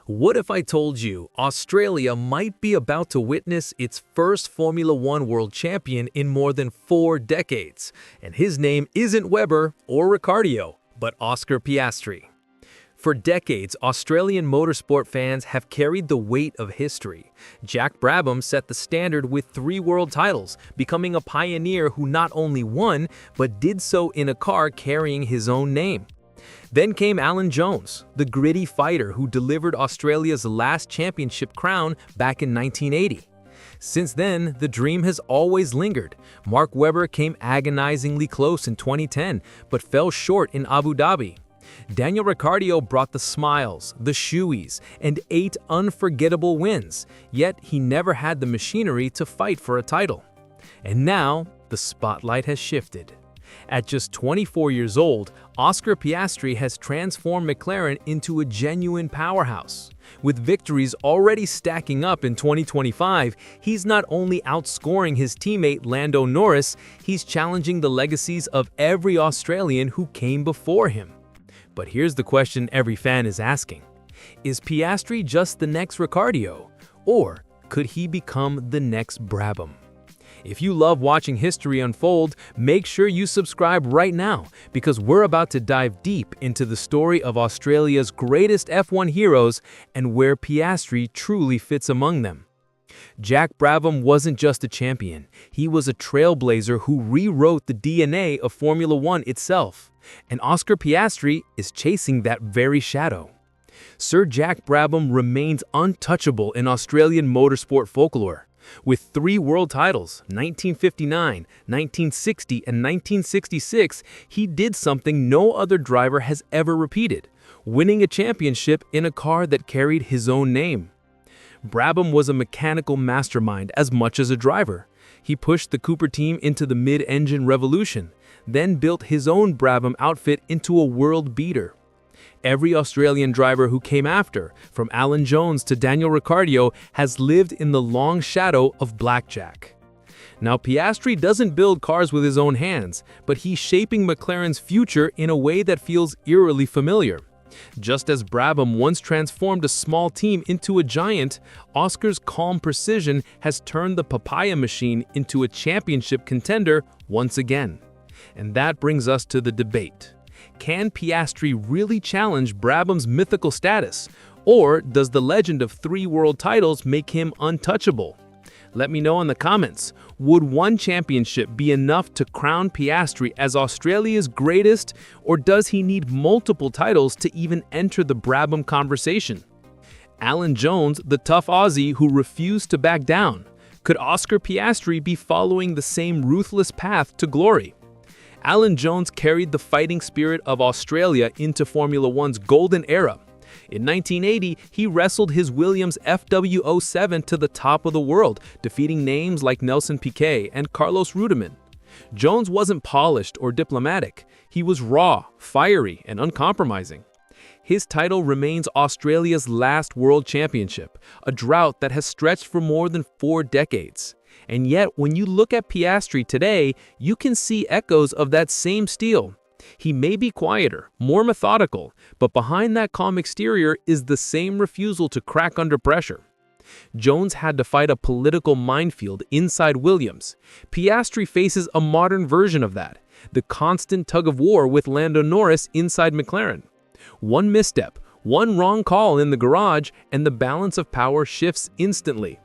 What if I told you Australia might be about to witness its first Formula One world champion in more than 4 decades? And his name isn't Webber or Ricciardo, but Oscar Piastri. For decades, Australian motorsport fans have carried the weight of history. Jack Brabham set the standard with 3 world titles, becoming a pioneer who not only won, but did so in a car carrying his own name. Then came Alan Jones, the gritty fighter who delivered Australia's last championship crown back in 1980. Since then, the dream has always lingered. Mark Webber came agonizingly close in 2010, but fell short in Abu Dhabi. Daniel Ricciardo brought the smiles, the shoeies, and 8 unforgettable wins, yet he never had the machinery to fight for a title. And now, the spotlight has shifted. At just 24 years old, Oscar Piastri has transformed McLaren into a genuine powerhouse. With victories already stacking up in 2025, he's not only outscoring his teammate Lando Norris, he's challenging the legacies of every Australian who came before him. But here's the question every fan is asking. Is Piastri just the next Ricciardo? Or could he become the next Brabham? If you love watching history unfold, make sure you subscribe right now, because we're about to dive deep into the story of Australia's greatest F1 heroes and where Piastri truly fits among them. Jack Brabham wasn't just a champion, he was a trailblazer who rewrote the DNA of Formula One itself. And Oscar Piastri is chasing that very shadow. Sir Jack Brabham remains untouchable in Australian motorsport folklore. With 3 world titles, 1959, 1960, and 1966, he did something no other driver has ever repeated, winning a championship in a car that carried his own name. Brabham was a mechanical mastermind as much as a driver. He pushed the Cooper team into the mid-engine revolution, then built his own Brabham outfit into a world beater. Every Australian driver who came after, from Alan Jones to Daniel Ricciardo, has lived in the long shadow of Blackjack. Now, Piastri doesn't build cars with his own hands, but he's shaping McLaren's future in a way that feels eerily familiar. Just as Brabham once transformed a small team into a giant, Oscar's calm precision has turned the papaya machine into a championship contender once again. And that brings us to the debate. Can Piastri really challenge Brabham's mythical status? Or does the legend of 3 world titles make him untouchable? Let me know in the comments. Would one championship be enough to crown Piastri as Australia's greatest, or does he need multiple titles to even enter the Brabham conversation? Alan Jones, the tough Aussie who refused to back down. Could Oscar Piastri be following the same ruthless path to glory? Alan Jones carried the fighting spirit of Australia into Formula One's golden era. In 1980, he wrestled his Williams FW07 to the top of the world, defeating names like Nelson Piquet and Carlos Reutemann. Jones wasn't polished or diplomatic. He was raw, fiery, and uncompromising. His title remains Australia's last world championship, a drought that has stretched for more than 4 decades. And yet, when you look at Piastri today, you can see echoes of that same steel. He may be quieter, more methodical, but behind that calm exterior is the same refusal to crack under pressure. Jones had to fight a political minefield inside Williams. Piastri faces a modern version of that, the constant tug-of-war with Lando Norris inside McLaren. One misstep, one wrong call in the garage, and the balance of power shifts instantly.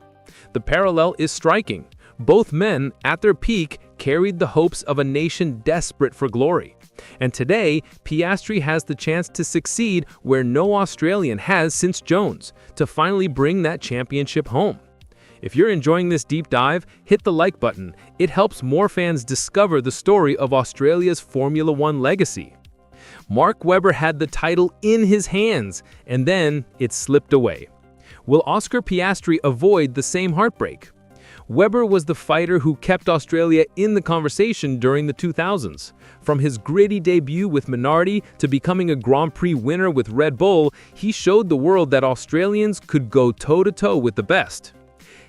The parallel is striking. Both men, at their peak, carried the hopes of a nation desperate for glory. And today, Piastri has the chance to succeed where no Australian has since Jones, to finally bring that championship home. If you're enjoying this deep dive, hit the like button. It helps more fans discover the story of Australia's Formula One legacy. Mark Webber had the title in his hands, and then it slipped away. Will Oscar Piastri avoid the same heartbreak? Webber was the fighter who kept Australia in the conversation during the 2000s. From his gritty debut with Minardi to becoming a Grand Prix winner with Red Bull, he showed the world that Australians could go toe-to-toe with the best.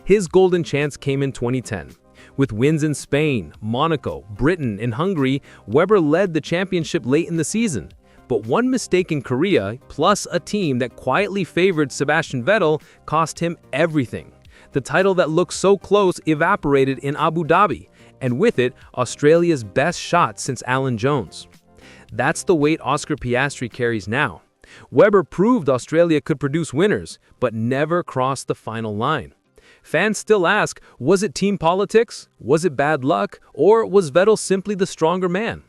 His golden chance came in 2010. With wins in Spain, Monaco, Britain, and Hungary, Webber led the championship late in the season. But one mistake in Korea, plus a team that quietly favored Sebastian Vettel, cost him everything. The title that looked so close evaporated in Abu Dhabi, and with it, Australia's best shot since Alan Jones. That's the weight Oscar Piastri carries now. Webber proved Australia could produce winners, but never crossed the final line. Fans still ask, was it team politics? Was it bad luck? Or was Vettel simply the stronger man?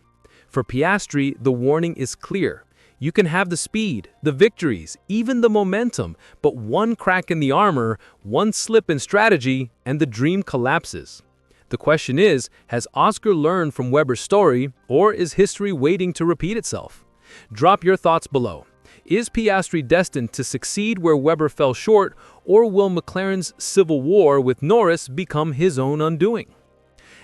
For Piastri, the warning is clear. You can have the speed, the victories, even the momentum, but one crack in the armor, one slip in strategy, and the dream collapses. The question is, has Oscar learned from Webber's story, or is history waiting to repeat itself? Drop your thoughts below. Is Piastri destined to succeed where Webber fell short, or will McLaren's civil war with Norris become his own undoing?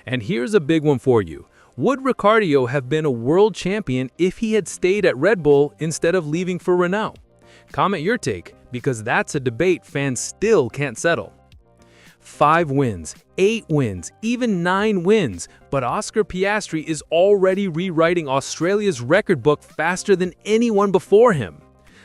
And here's a big one for you. Would Ricciardo have been a world champion if he had stayed at Red Bull instead of leaving for Renault? Comment your take, because that's a debate fans still can't settle. 5 wins, 8 wins, even 9 wins, but Oscar Piastri is already rewriting Australia's record book faster than anyone before him.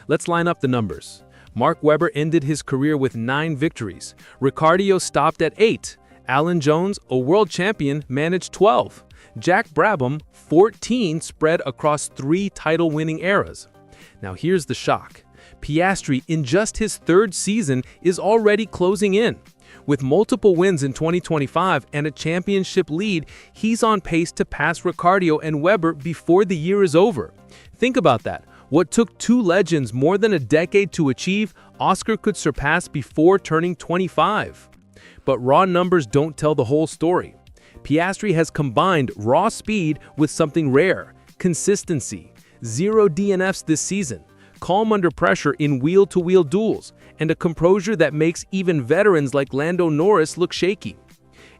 Let's line up the numbers. Mark Webber ended his career with 9 victories. Ricciardo stopped at 8. Alan Jones, a world champion, managed 12. Jack Brabham, 14 spread across 3 title-winning eras. Now here's the shock. Piastri, in just his 3rd season, is already closing in. With multiple wins in 2025 and a championship lead, he's on pace to pass Ricciardo and Webber before the year is over. Think about that. What took 2 legends more than a decade to achieve, Oscar could surpass before turning 25. But raw numbers don't tell the whole story. Piastri has combined raw speed with something rare: consistency. 0 DNFs this season, calm under pressure in wheel-to-wheel duels, and a composure that makes even veterans like Lando Norris look shaky.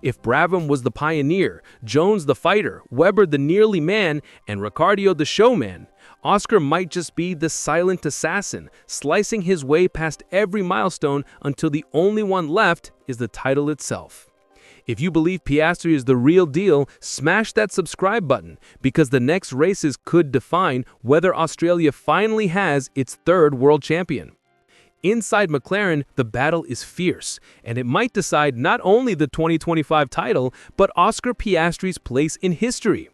If Brabham was the pioneer, Jones the fighter, Webber the nearly man, and Ricciardo the showman, Oscar might just be the silent assassin, slicing his way past every milestone until the only one left is the title itself. If you believe Piastri is the real deal, smash that subscribe button, because the next races could define whether Australia finally has its 3rd world champion. Inside McLaren, the battle is fierce, and it might decide not only the 2025 title, but Oscar Piastri's place in history.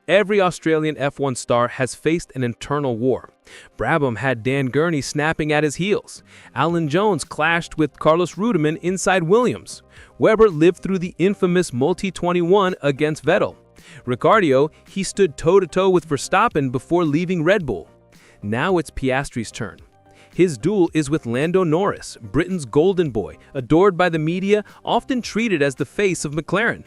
Every Australian F1 star has faced an internal war. Brabham had Dan Gurney snapping at his heels. Alan Jones clashed with Carlos Reutemann inside Williams. Webber lived through the infamous Multi-21 against Vettel. Ricciardo, he stood toe-to-toe with Verstappen before leaving Red Bull. Now it's Piastri's turn. His duel is with Lando Norris, Britain's golden boy, adored by the media, often treated as the face of McLaren.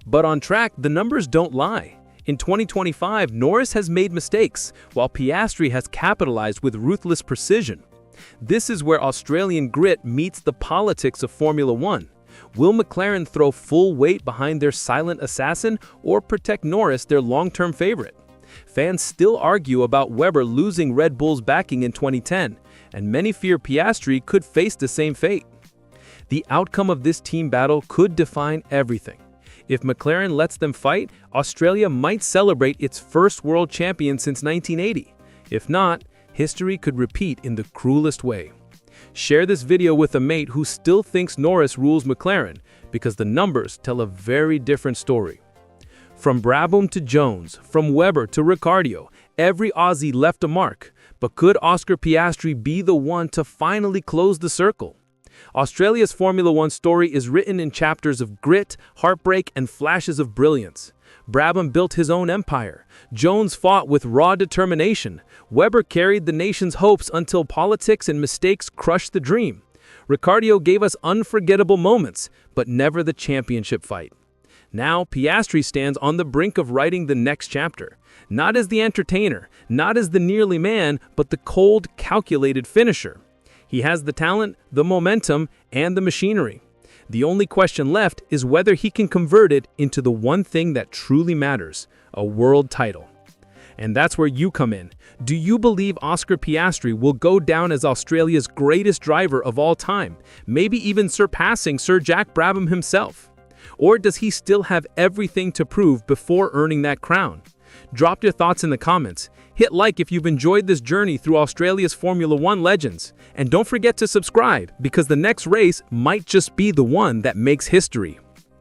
But on track, the numbers don't lie. In 2025, Norris has made mistakes, while Piastri has capitalized with ruthless precision. This is where Australian grit meets the politics of Formula One. Will McLaren throw full weight behind their silent assassin, or protect Norris, their long-term favorite? Fans still argue about Webber losing Red Bull's backing in 2010, and many fear Piastri could face the same fate. The outcome of this team battle could define everything. If McLaren lets them fight, Australia might celebrate its 1st world champion since 1980. If not, history could repeat in the cruelest way. Share this video with a mate who still thinks Norris rules McLaren, because the numbers tell a very different story. From Brabham to Jones, from Webber to Ricciardo, every Aussie left a mark. But could Oscar Piastri be the one to finally close the circle? Australia's Formula One story is written in chapters of grit, heartbreak, and flashes of brilliance. Brabham built his own empire. Jones fought with raw determination. Webber carried the nation's hopes until politics and mistakes crushed the dream. Ricciardo gave us unforgettable moments, but never the championship fight. Now, Piastri stands on the brink of writing the next chapter. Not as the entertainer, not as the nearly man, but the cold, calculated finisher. He has the talent, the momentum, and the machinery. The only question left is whether he can convert it into the one thing that truly matters: a world title. And that's where you come in. Do you believe Oscar Piastri will go down as Australia's greatest driver of all time, maybe even surpassing Sir Jack Brabham himself? Or does he still have everything to prove before earning that crown? Drop your thoughts in the comments. Hit like if you've enjoyed this journey through Australia's Formula One legends. And don't forget to subscribe, because the next race might just be the one that makes history.